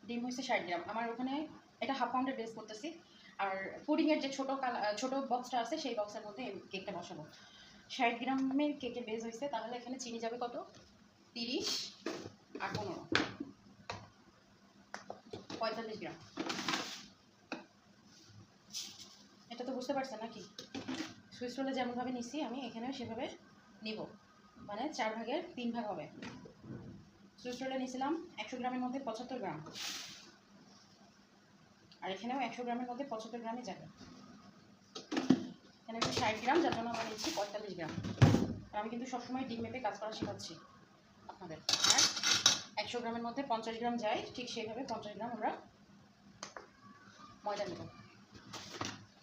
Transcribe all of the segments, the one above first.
ডিম হয়েছে 60 গ্রাম। আমার ওখানে এটা হাফ পাউন্ডের বেস করতেছি। আর পুডিংয়ের যে ছোট বক্সটা আছে সেই বক্সের মধ্যে কেকটা বসাবো। 60 গ্রামের কেকের বেস হয়েছে, তাহলে এখানে চিনি যাবে কত? 30 আর 15, 45 গ্রাম। এটা তো বুঝতে পারছেন নাকি? সুইস রোলে যেমনভাবে নিচ্ছি আমি এখানেও সেভাবে নিব, মানে 4 ভাগের 3 ভাগ হবে। সুইস রোলে নিয়েছিলাম 100 গ্রামের মধ্যে 75 গ্রাম, আর এখানেও 100 গ্রামের মধ্যে 75 গ্রামই যাবে। এখানে 60 গ্রাম, যার জন্য আমরা নিচ্ছি 45 গ্রাম। আর আমি কিন্তু সবসময় ডিম মেপে কাজ করা শেখাচ্ছি আপনাদের। আর 100 গ্রামের মধ্যে 50 গ্রাম যায়, ঠিক সেইভাবে 50 গ্রাম আমরা ময়দা নেব।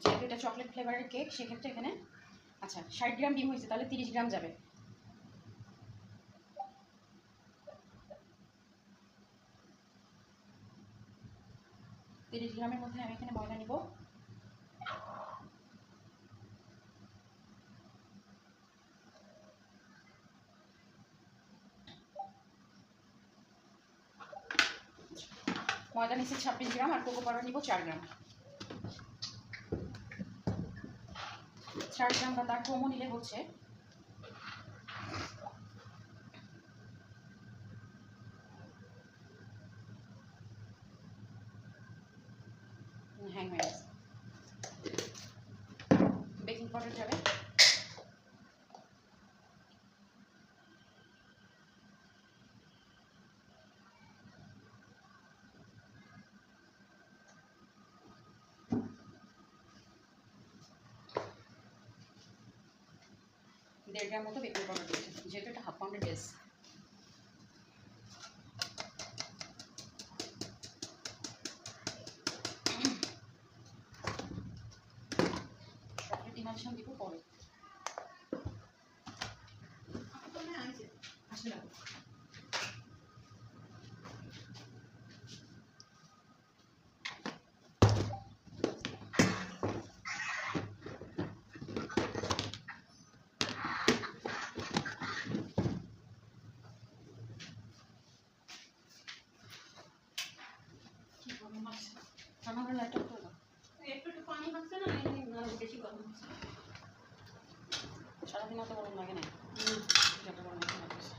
যেহেতু এটা চকলেট ফ্লেভারের কেক, সেক্ষেত্রে এখানে 60 গ্রাম ডিম হয়েছে, তাহলে 30 গ্রাম যাবে। গ্রামের মধ্যে আমি এখানে ময়দা নিব। ময়দা নিচ্ছি 26 গ্রাম, আর কোকো পাউডার নিব 4 গ্রাম। 4 গ্রাম বা তার কমও নিলে হচ্ছে। হ্যাং হয়ে গেছে। বেকিং পাউডার যাবে দেড় গ্রাম মতো। বেকিং পাউডার দিয়েছি, যেহেতু এটা হাফ পাউন্ডের বেস। চকলেট ইমালশন দিব পরে। আসলে আমার লাইটটা তো একটু পানি হচ্ছে না, বেশি গরম হচ্ছে। সারাদিন অত গরম লাগে না, যত গরম লাগছে।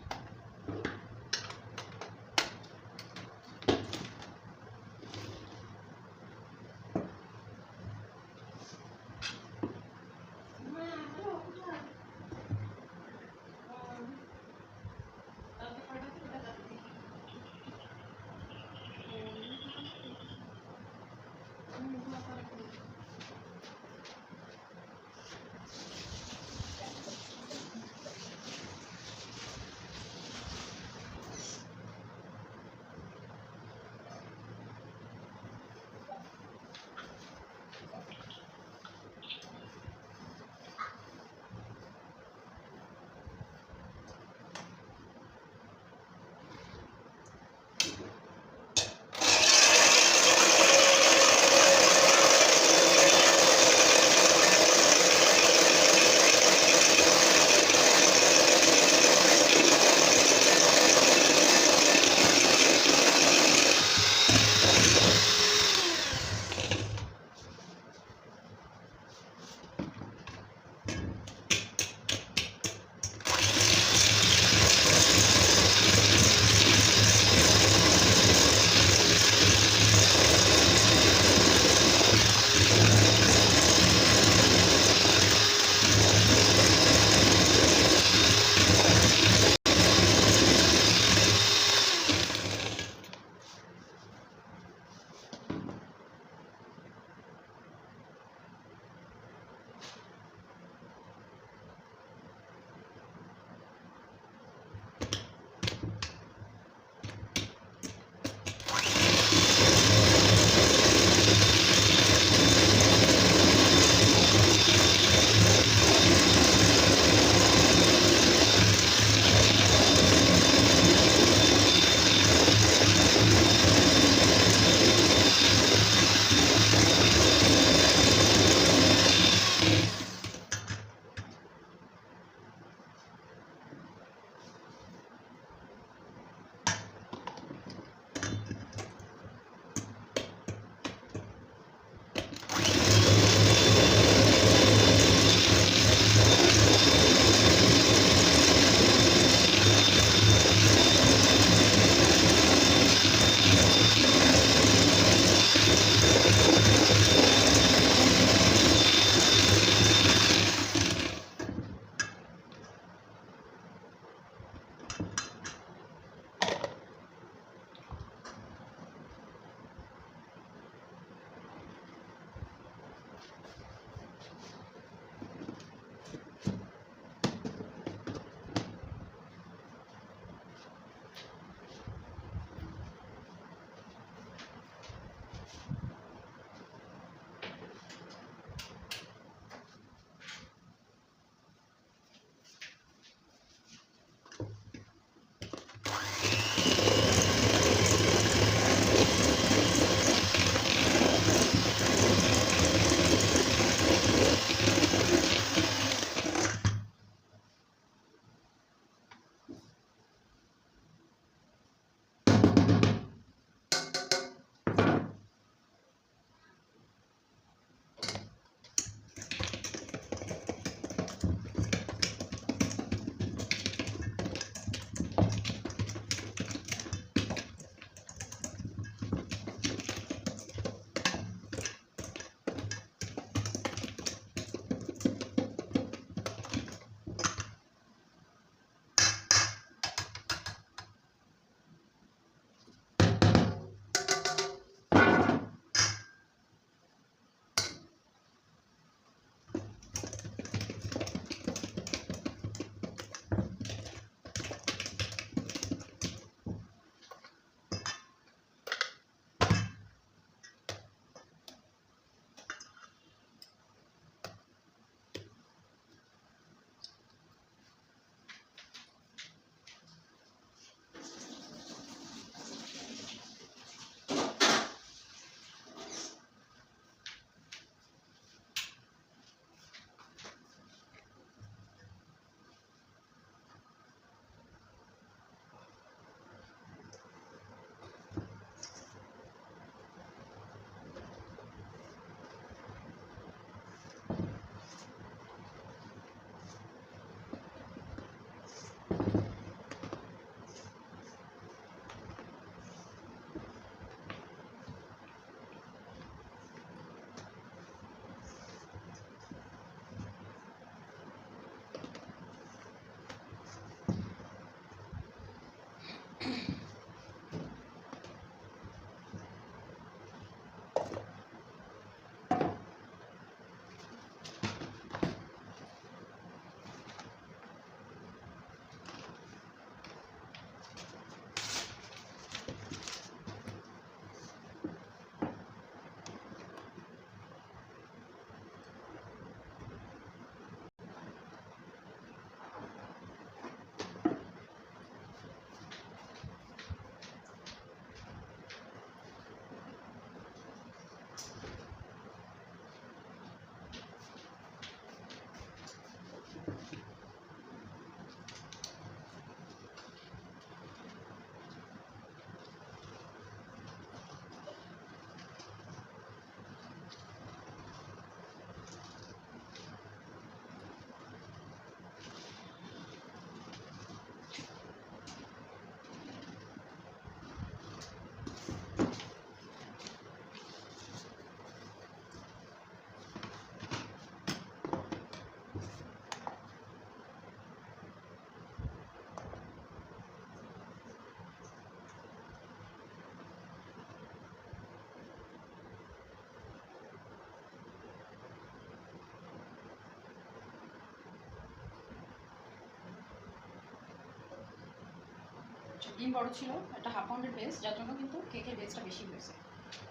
ডিম বড় ছিল, একটা হাফ পাউন্ডের বেস, যার জন্য কিন্তু কেকের বেসটা বেশি হয়েছে।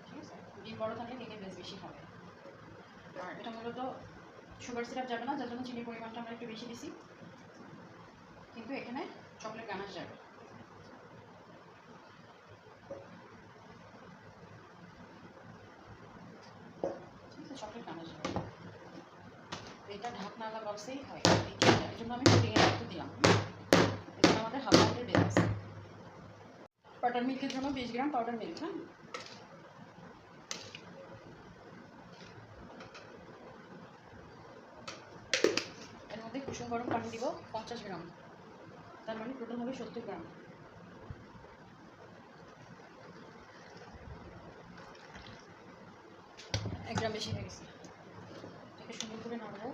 ঠিক আছে, ডিম বড় থাকলে কেকের বেস বেশি হবে। আর এটা মূলত সুগার সিরাপ যাবে না, যার জন্য চিনির পরিমাণটা আমরা একটু বেশি দিছি, কিন্তু এখানে চকলেট গানাশ যাবে। ঠিক আছে, চকলেট গানাশ যাবে। এটা ঢাকনাওয়ালা বক্সেই হয় এই কেকটা, এই জন্য আমি পুডিংয়ের একটু দিলাম। এখানে আমাদের হাফ পাউন্ডের বেস আছে। বাটার মিল্কের জন্য 20 গ্রাম পাউডার মিল্ক। হ্যাঁ, এর মধ্যে কুসুম গরম পানি দিব 50 গ্রাম, তার মানে টোটাল হবে 70 গ্রাম। এক গ্রাম বেশি হয়ে গেছে। এটাকে সুন্দর করে নাড়বো।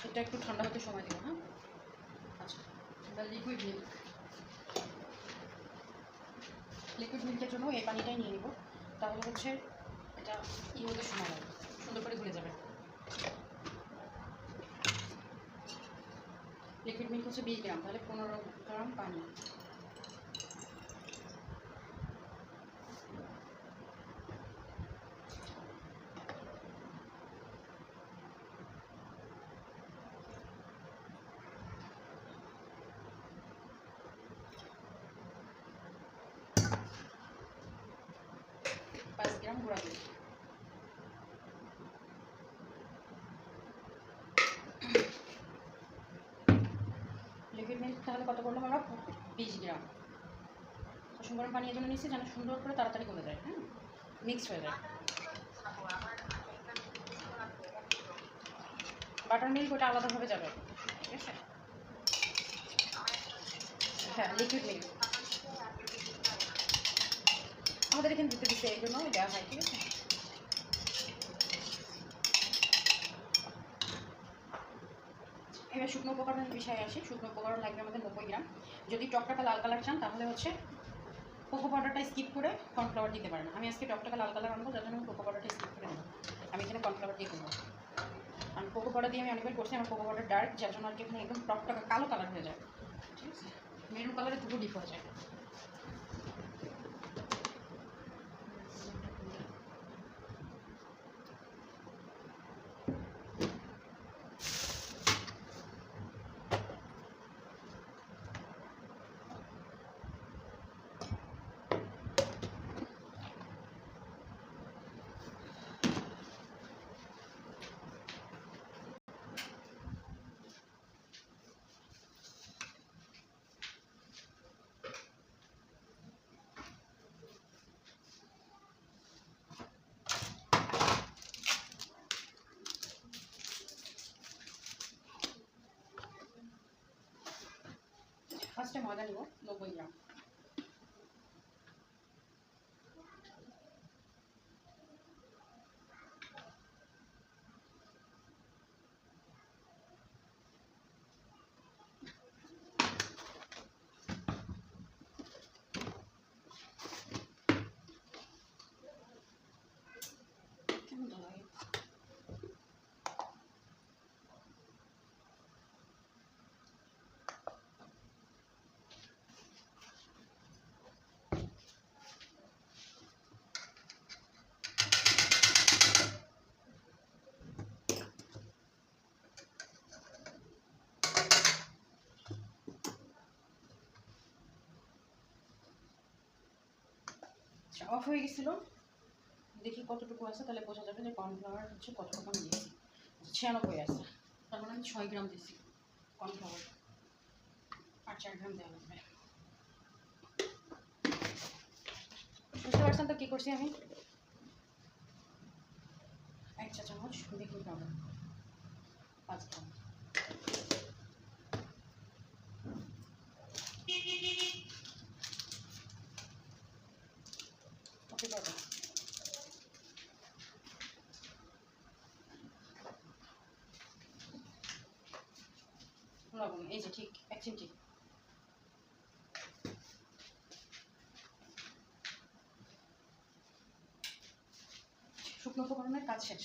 এটা একটু ঠান্ডা হতে সময় দেবো। হ্যাঁ, আচ্ছা, লিকুইড মিল্ক। লিকুইড মিল্কের জন্য এই পানিটাই নিয়ে নিব, তাহলে হচ্ছে এটা হতে সময় লাগবে, সুন্দর করে ঘুরে যাবে। লিকুইড মিল্ক হচ্ছে 20 গ্রাম, তাহলে 15 গ্রাম পানি। গ্রাম গুঁড়া দুধ। লিকুইড মিল্ক তাহলে কত করলাম আমরা? 20 গ্রাম। কুসুম গরম পানি এই জন্য নিচ্ছি যেন সুন্দর করে তাড়াতাড়ি গলে যায়। হ্যাঁ, মিক্সড হয়ে যায়। বাটার মিল্ক ওটা আলাদাভাবে যাবে। ঠিক আছে, হ্যাঁ, লিকুইড মিল্ক আমাদের এখানে দিতে দিচ্ছে, এই জন্য দেওয়া হয়। ঠিক আছে, এবার শুকনো উপকরণের বিষয়ে আসি। শুকনো উপকরণ লাগবে আমাদের 90 গ্রাম। যদি টকটাকা লাল কালার চান তাহলে হচ্ছে কোকো পাউডারটা স্কিপ করে কর্নফ্লাওয়ার দিতে পারেন। আমি আজকে টকটাকা লাল কালার আনবো, যার জন্য আমি কোকো পাউডারটা স্কিপ করে নেবো। আমি এখানে কর্নফ্লাওয়ার দিয়ে করবো। আমি কোকো পাউডার দিয়ে আমি অনেকবার করছি, আমার কোকো পাউডার ডার্ক, যার জন্য আর কি এখানে একদম টকটাকা কালো কালার হয়ে যায়। ঠিক আছে, মেরুন কালারে দুটো ডিপ হয়ে যায়। ফার্স্টে ময়দা নিব 90 গ্রাম। কেমন লাগে? অফ হয়ে গেছিল, দেখি কতটুকু আছে, তাহলে বোঝা যাবে যে কর্নফ্লাওয়ার হচ্ছে কতটুকু আমি দিয়েছি। 96 আছে, তার মানে আমি 6 গ্রাম দিয়েছি কর্নফ্লাওয়ার, আর 4 গ্রাম দেওয়া লাগবে। বুঝতে পারছেন তো কী করছি আমি? 1 চা চামচ বেকিং পাউডার, 5 গ্রাম। কফি পাউডার, লবণ এই যে ঠিক 1 চিমটি। শুকনো উপকরণের কাজ শেষ।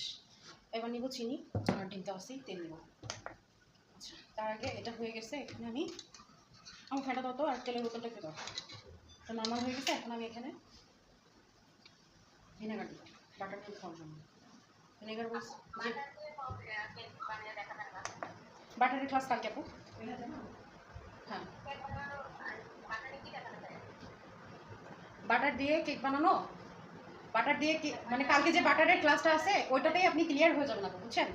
এবার নিব চিনি আর ডিম তো আছেই, তেল নিব। আচ্ছা, তার আগে এটা হয়ে গেছে, এখানে আমি আমার ফ্যানটা দাও তো, আর তেলের বোতলটা একটু দাও। এটা নর্মাল হয়ে গেছে, এখন আমি এখানে ভিনেগার দিব বাটার মিল্ক খাওয়ার জন্য। ভিনেগার বলছি যে বাটারের ক্লাস কালকে আপু। হ্যাঁ, বাটার দিয়ে কেক বানানো, বাটার দিয়ে মানে কালকে যে বাটারের ক্লাসটা আছে ওইটাতেই আপনি ক্লিয়ার হয়ে যাবেন আপু, বুঝছেন?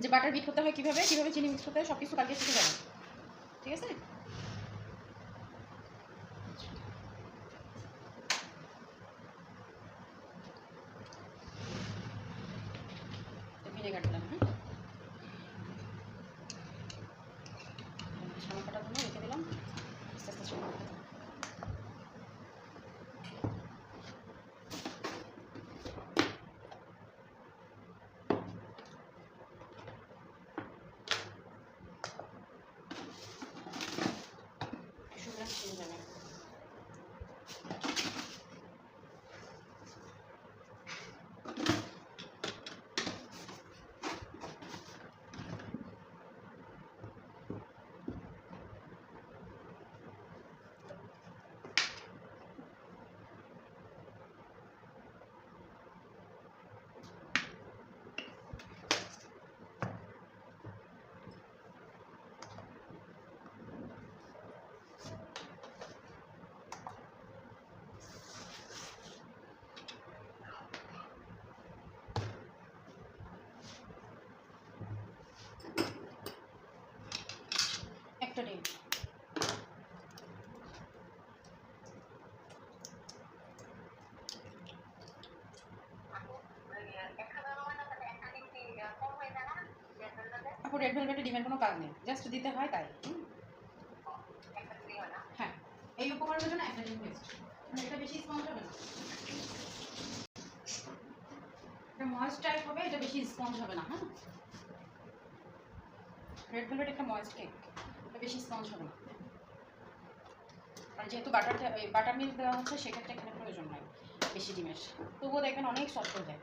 যে বাটার বিট করতে হয় কীভাবে, কীভাবে চিনি মিক্স করতে হয়, সব কিছু কালকে শিখে যাবেন, ঠিক আছে? ভিনেগার দিলাম। হ্যাঁ, ছানা কাটার জন্য রেখে দিলাম, আস্তে আস্তে ছানা কাটা। সুন্দর চিনি যাবে। একটা ডিম, আপু রেড ভেলভেটে ডিমের কোনো কাজ নেই, জাস্ট দিতে হয় তাই। হ্যাঁ, এই উপকরণের জন্য একটা ডিম বেস্ট, মানে এটা বেশি স্পঞ্জ হবে না, এটা ময়েস্ট টাইপ হবে, এটা বেশি স্পঞ্জ হবে না। হ্যাঁ, রেড ভেলভেট একটা ময়েস্ট কেক, এটা বেশি স্পঞ্জ হবে না। আর যেহেতু বাটার মিল্ক দেওয়া হচ্ছে সেক্ষেত্রে এখানে প্রয়োজন নাই বেশি ডিমের, তবুও দেখবেন অনেক সফট হয়ে যায়,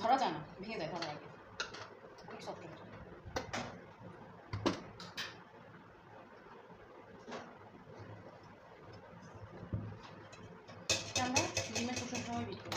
ধরা যায় না, ভেঙে যায় ধরার আগে, অনেক সফট হয়ে যায়। এটা আমরা ডিমের শোষণ সময় বিট করি।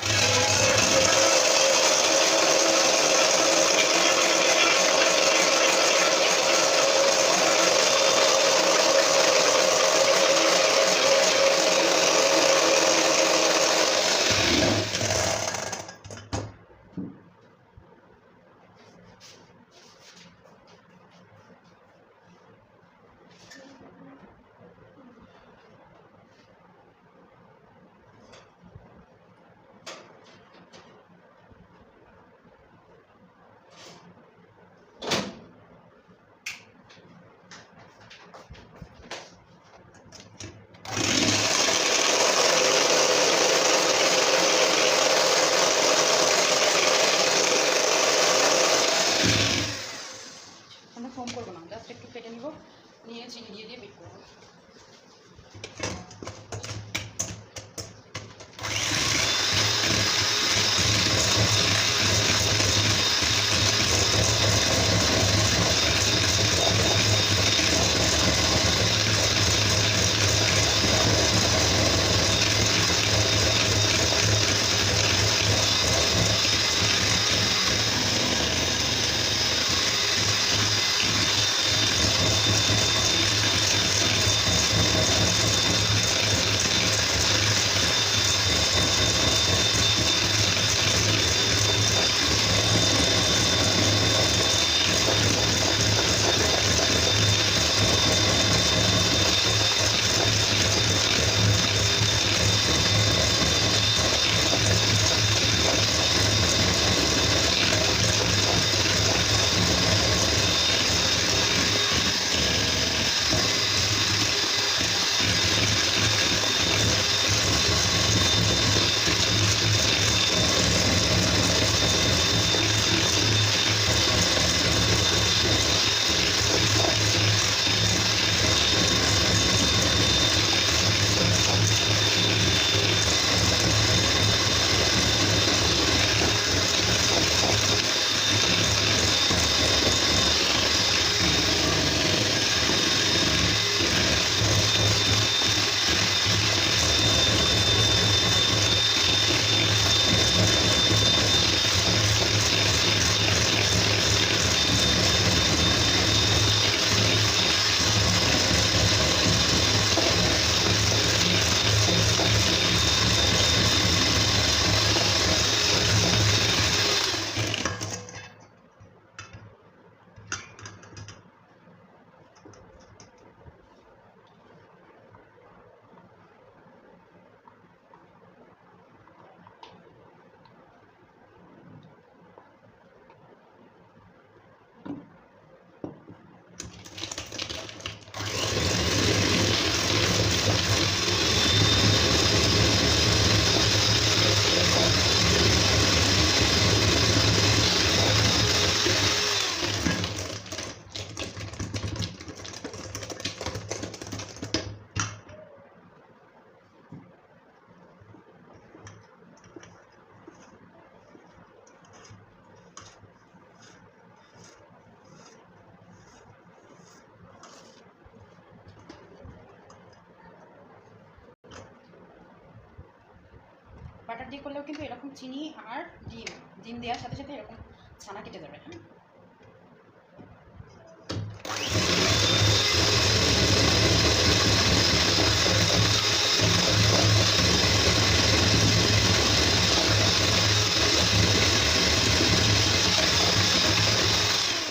বাটার দিয়ে করলেও কিন্তু এরকম চিনি আর ডিম ডিম দেওয়ার সাথে সাথে এরকম ছানা কেটে যাবে। হ্যাঁ,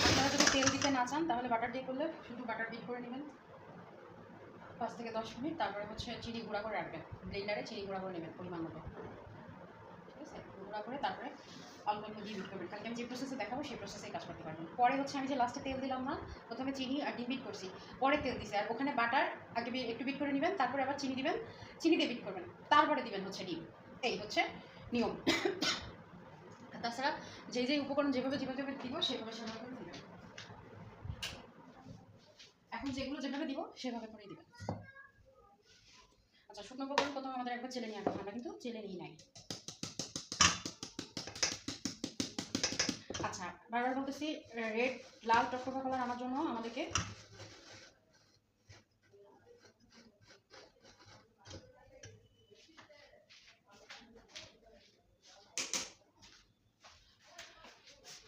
আপনারা যদি তেল দিতে না চান তাহলে বাটার দিয়ে করলে শুধু বাটার বিট করে নেবেন 5 থেকে 10 মিনিট, তারপরে হচ্ছে চিনি গুঁড়া করে রাখবেন, ব্লেন্ডারে চিনি গুঁড়া করে নেবেন পরিমাণ মতো, ঠিক আছে? গুঁড়া করে তারপরে অল্প অল্প দিয়ে বিট করবেন। কালকে আমি যে প্রসেসে দেখাবো সেই প্রসেসেই কাজ করতে পারবেন। পরে হচ্ছে আমি যে লাস্টে তেল দিলাম না, প্রথমে চিনি আর ডিম বিট করছি, পরে তেল দিছি, আর ওখানে বাটার আগে একটু বিট করে নেবেন, তারপরে আবার চিনি দিবেন, চিনি দিয়ে বিট করবেন, তারপরে দিবেন হচ্ছে ডিম। এই হচ্ছে নিয়ম। তাছাড়া যে যে উপকরণ যেভাবে যেভাবে দিব সেভাবে সেভাবে করে দিবেন। এখন যেগুলো যেভাবে দিব সেভাবে করে দিবেন। আচ্ছা, শুকনো উপকরণ প্রথমে আমাদের একবার চেলে নিয়ে আসবো, আমরা কিন্তু চেলে নিই নাই। আচ্ছা, বারবার বলতেছি, রেড লাল টকটকা কালার আনার জন্য আমাদেরকে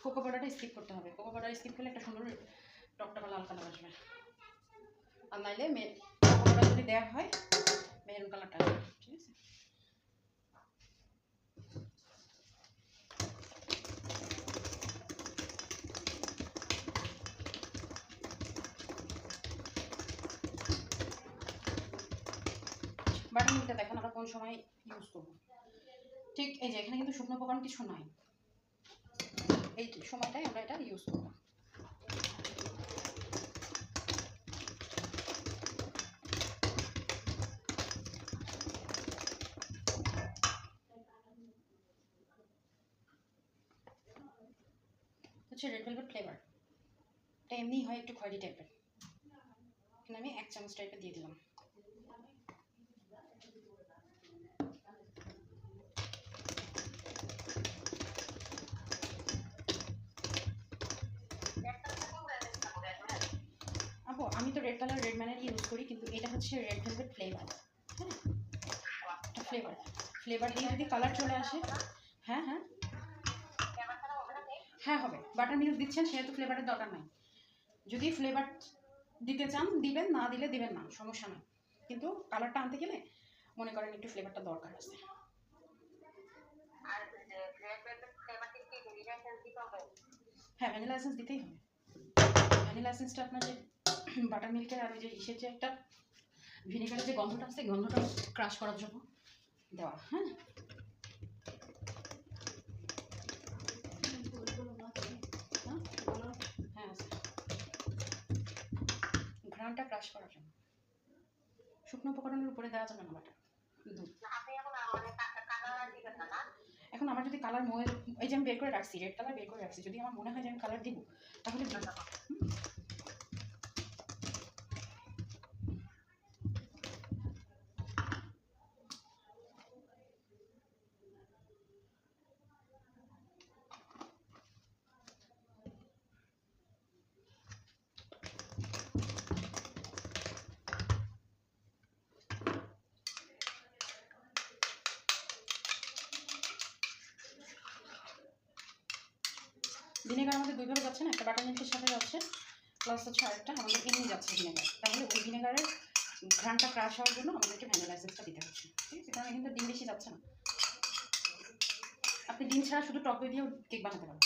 কোকো পাউডারটা স্কিপ করতে হবে। কোকো পাউডার স্কিপ করলে একটা সুন্দর টকটকা লাল কালার আসবে, আর নাইলে কোকো পাউডার যদি দেওয়া হয় মেরুন কালারটা আসবে, ঠিক আছে? বাটার মিল্কটা দেখেন আমরা কোন সময় ইউজ করবো। ঠিক এই যে এখানে কিন্তু শুকনো উপকরণ কিছু নাই, এই সময়টাই আমরা এটা ইউজ করবো। হচ্ছে রেড ভেলভেট ফ্লেভার, এটা এমনি হয় একটু খয়েরি টাইপের, এখানে আমি 1 চামচ টাইপের দিয়ে দিলাম। আপু আমি তো রেড কালার রেড ম্যানের ইউজ করি, কিন্তু এটা হচ্ছে রেড ভেলভেট ফ্লেভার। হ্যাঁ, এটা ফ্লেভার ফ্লেভার দিয়ে যদি কালার চলে আসে, হ্যাঁ হ্যাঁ হ্যাঁ হবে। বাটার মিল্ক দিচ্ছেন সেহেতু ফ্লেভারের দরকার নাই, যদি ফ্লেভার দিতে চান দিবেন, না দিলে দিবেন না, সমস্যা নেই। কিন্তু কালারটা আনতে গেলে মনে করেন একটু ফ্লেভারটা দরকার আছে। হ্যাঁ, ভ্যানিলা এসেন্স দিতেই হবে। ভ্যানিলা এসেন্সটা আপনার যে বাটার মিল্কের আর ওই যে ইসের যে একটা ভিনেগারের যে গন্ধটা আছে, গন্ধটা ক্রাশ করার জন্য দেওয়া। হ্যাঁ, হ্যাঁ ঘ্রাণটা ক্রাশ করার জন্য। শুকনো উপকরণের উপরে দেওয়া যাবে না বাটার দুধ। এখন আমার যদি কালার এই যে আমি বের করে রাখছি, রেড কালার বের করে রাখছি, যদি আমার মনে হয় যে আমি কালার দিব তাহলে দিব। ভিনেগার আমাদের দুইভাবে যাচ্ছে না, একটা বাটার মিল্কের সাথে যাচ্ছে, প্লাস হচ্ছে আরেকটা আমাদের এমনি যাচ্ছে ভিনেগার। তাহলে ওই ভিনেগারের ঘ্রাণটা ক্রাশ হওয়ার জন্য আমাদেরকে ভ্যানিলা এসেন্সটা দিতে হচ্ছে, ঠিক আছে? কারণ কিন্তু ডিম বেশি যাচ্ছে না, আপনি ডিম ছাড়া শুধু টক দই দিয়েও কেক বানাতে পারবেন।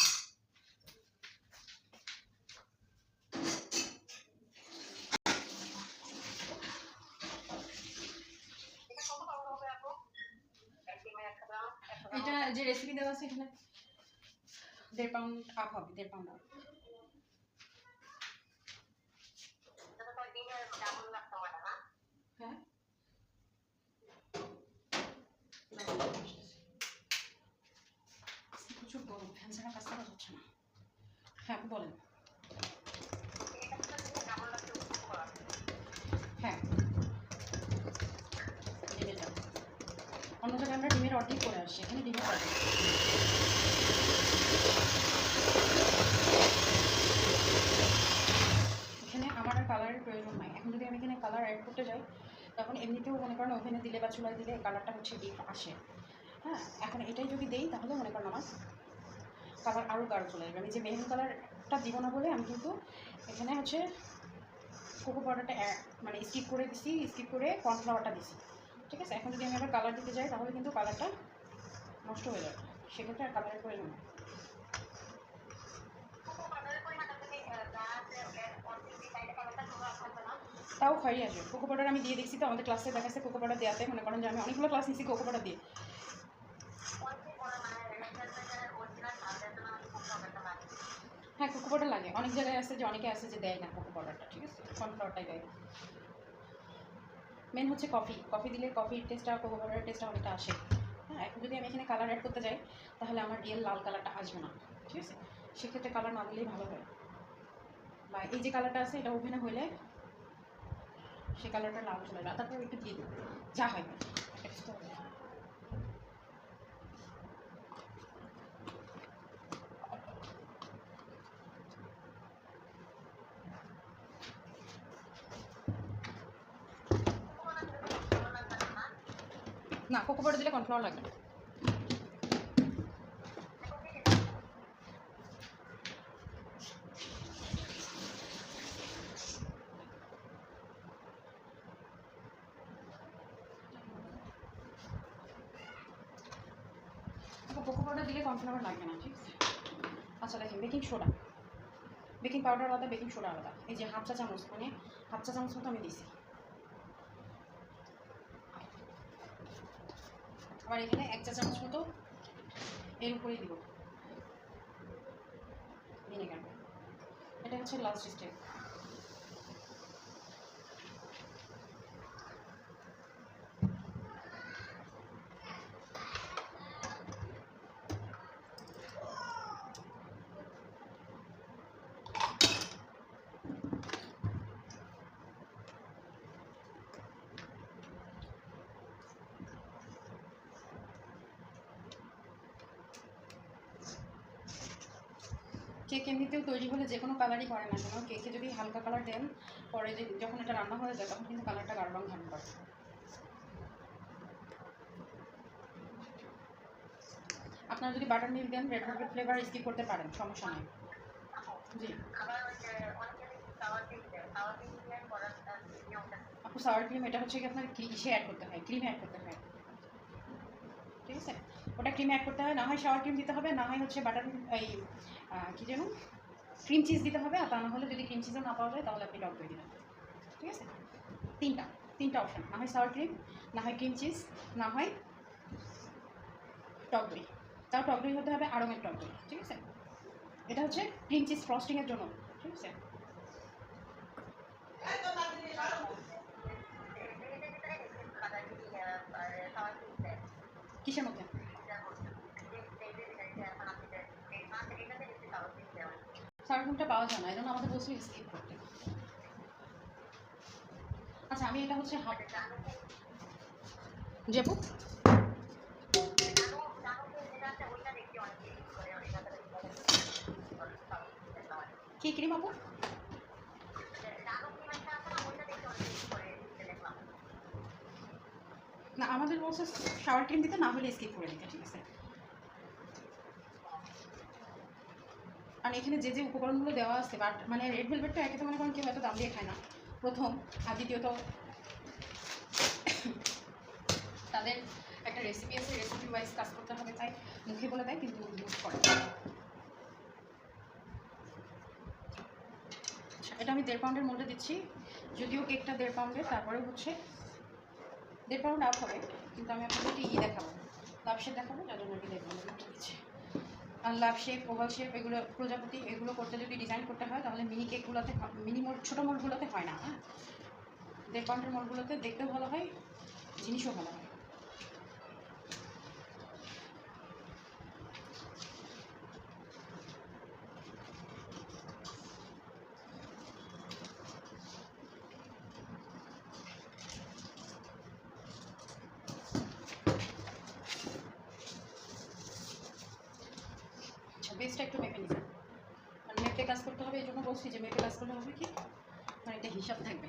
এটা যে রেসিপি দেওয়া আছে এখানে 1.5 পাউন্ড আপ হবে, 1.5 পাউন্ড আপ। হ্যাঁ, প্রচুর গরম, ফ্যান ছাড়া কাজ করা যাচ্ছে না। হ্যাঁ বলেন। হ্যাঁ, ডিমের দাম অন্য জায়গায় আমরা ডিমের অর্ধেক করে আসছি, এখানে ডিমের অর্ধেক। এখানে আমার আর কালারের প্রয়োজন নাই। এখন যদি আমি এখানে কালার অ্যাড করতে যাই তখন এমনিতেও মনে করেন ওভেনে দিলে বা চুলায় দিলে কালারটা হচ্ছে ডিপ আসে, হ্যাঁ, এখন এটাই যদি দেই তাহলে মনে করেন আমার কালার আরও গাঢ় চলে যাবে। আমি যে মেরুন কালারটা দিব না বলে আমি কিন্তু এখানে হচ্ছে কোকো পাউডারটা মানে স্কিপ করে দিছি, স্কিপ করে কর্নফ্লাওয়ারটা দিছি। ঠিক আছে, এখন যদি আমি আবার কালার দিতে যাই তাহলে কিন্তু কালারটা নষ্ট হয়ে যাবে, সেক্ষেত্রে আর কালারের প্রয়োজন নেই। তাও খয়েরি আসবে। কোকো পাউডার আমি দিয়ে দেখছি তো, আমাদের ক্লাসে দেখাচ্ছে কোকো পাউডার দেওয়াতে, মনে করেন যে আমি অনেকগুলো ক্লাস নিচ্ছি কোকো পাউডার দিয়ে। হ্যাঁ, কোকো পাউডার লাগে, অনেক জায়গায় আছে যে অনেকে আছে যে দেয় না কোকো পাউডারটা, ঠিক আছে, কর্নফ্লাওয়ারটাই দেয়। মেন হচ্ছে কফি দিলে কফির টেস্টটা কোকো পাউডারের টেস্টটা অনেকটা আসে। হ্যাঁ, এখন যদি আমি এখানে কালার অ্যাড করতে যাই তাহলে আমার রিয়েল লাল কালারটা আসবে না, ঠিক আছে, সেক্ষেত্রে কালার না দিলেই ভালো হয়। বা এই যে কালারটা আছে এটা ওভেনে হলে সে কালারটা লাল চলে যায়, তারপর একটু দিয়ে দেবো, যা হয় না। কোকো পাউডার দিলে কর্নফ্লাওয়ার লাগবে না। কোকো পাউডার দিলে কর্নফ্লাওয়ার লাগবে না, ঠিক আছে। আচ্ছা দেখেন, বেকিং পাউডার আলাদা, বেকিং সোডা আলাদা। এই যে হাফ চা চামচ, মানে হাফ চা চামচ মতো আমি দিছি। আবার এখানে 1 চা চামচ মতো এর উপরেই দিব ভিনেগার। এটা হচ্ছে লাস্ট স্টেপ। কেক এমনিতেও তৈরি হলে যে কোনো কালারই করে না কেন, কেকে যদি হালকা কালার দেন পরে যখন এটা রান্না হয়ে যায় তখন কিন্তু কালারটা গাঢ় রং ধারণ করে। আপনারা যদি বাটার মিল্ক দেন, রেড ভেলভেট ফ্লেভার স্কিপ করতে পারেন, সমস্যা নেই। জি আপু, সাওয়ার ক্রিম এটা হচ্ছে কি আপনার ইসে অ্যাড করতে হয়, ক্রিমে অ্যাড করতে হয়, ঠিক আছে, ওটা ক্রিমে অ্যাড করতে হয়। না হয় শাওয়ার ক্রিম দিতে হবে, না হয় হচ্ছে বাটার এই কী যেন ক্রিম চিজ দিতে হবে, আর তা না হলে যদি ক্রিম চিজও না পাওয়া যায় তাহলে আপনি টক দই দিবেন, ঠিক আছে। তিনটা অপশান, না হয় সাওয়ার ক্রিম, না হয় ক্রিম চিজ, না হয় টক দই। তাও টক দই হতে হবে আড়ঙের টক দই, ঠিক আছে। এটা হচ্ছে ক্রিম চিজ ফ্রস্টিংয়ের জন্য, ঠিক আছে। কিসের মধ্যে? সাওয়ার ক্রিমটা পাওয়া যায় না, এই জন্য আমাদের বলছি স্কিপ করতে। আচ্ছা, আমি এটা হচ্ছে যেবু কি ক্রিম আপু? না, আমাদের বলছে শাওয়ার ক্রিম দিতে, না হলে স্কিপ করে দিতে, ঠিক আছে। আর এখানে যে যে উপকরণগুলো দেওয়া আছে, বাট মানে রেড ভেলভেটটা একে তো মনে করেন কেউ এত দাম দিয়ে খায় না, প্রথম। আর দ্বিতীয়ত তাদের একটা রেসিপি আছে, রেসিপি ওয়াইজ কাজ করতে হবে, তাই মুখে বলে দেয় কিন্তু ইউজ করে। আচ্ছা, এটা আমি 1.5 পাউন্ডের মধ্যে দিচ্ছি, যদিও কেকটা 1.5 পাউন্ডের, তারপরে হচ্ছে 1.5 পাউন্ড আপ হবে, কিন্তু আমি আপনাদেরকে দেখাবো, লাভ শেপ দেখাবো, যার জন্য আমি 1.5 পাউন্ডের মধ্যে দিচ্ছি। আর লাভ শেপ, ওভাল শেপ, এগুলো প্রজাপতি, এগুলো করতে যদি ডিজাইন করতে হয় তাহলে মিনি কেকগুলোতে, মিনি মোল্ড, ছোটো মোল্ডগুলোতে হয় না। হ্যাঁ, 1.5 পাউন্ডের মোল্ডগুলোতে দেখতেও ভালো হয়, জিনিসও ভালো হয়। বেসটা একটু মেপে নিতে, মানে মেপে কাজ করতে হবে, এই জন্য বলছি যে মেপে কাজ করলে হবে কি, মানে একটা হিসাব থাকবে।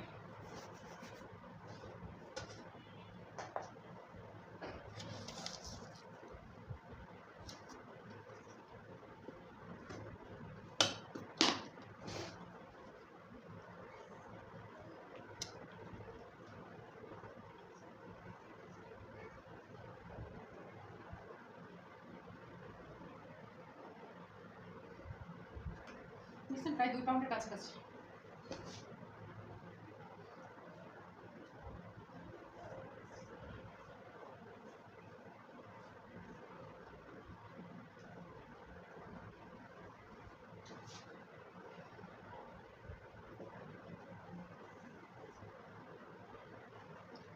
বুঝছেন, প্রায় 2 পাউন্ডের কাছাকাছি।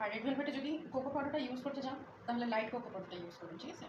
আর রেড ভেলভেটে যদি কোকো পাউডারটা ইউজ করতে চান তাহলে লাইট কোকো পাউডারটা ইউজ করবেন, ঠিক আছে?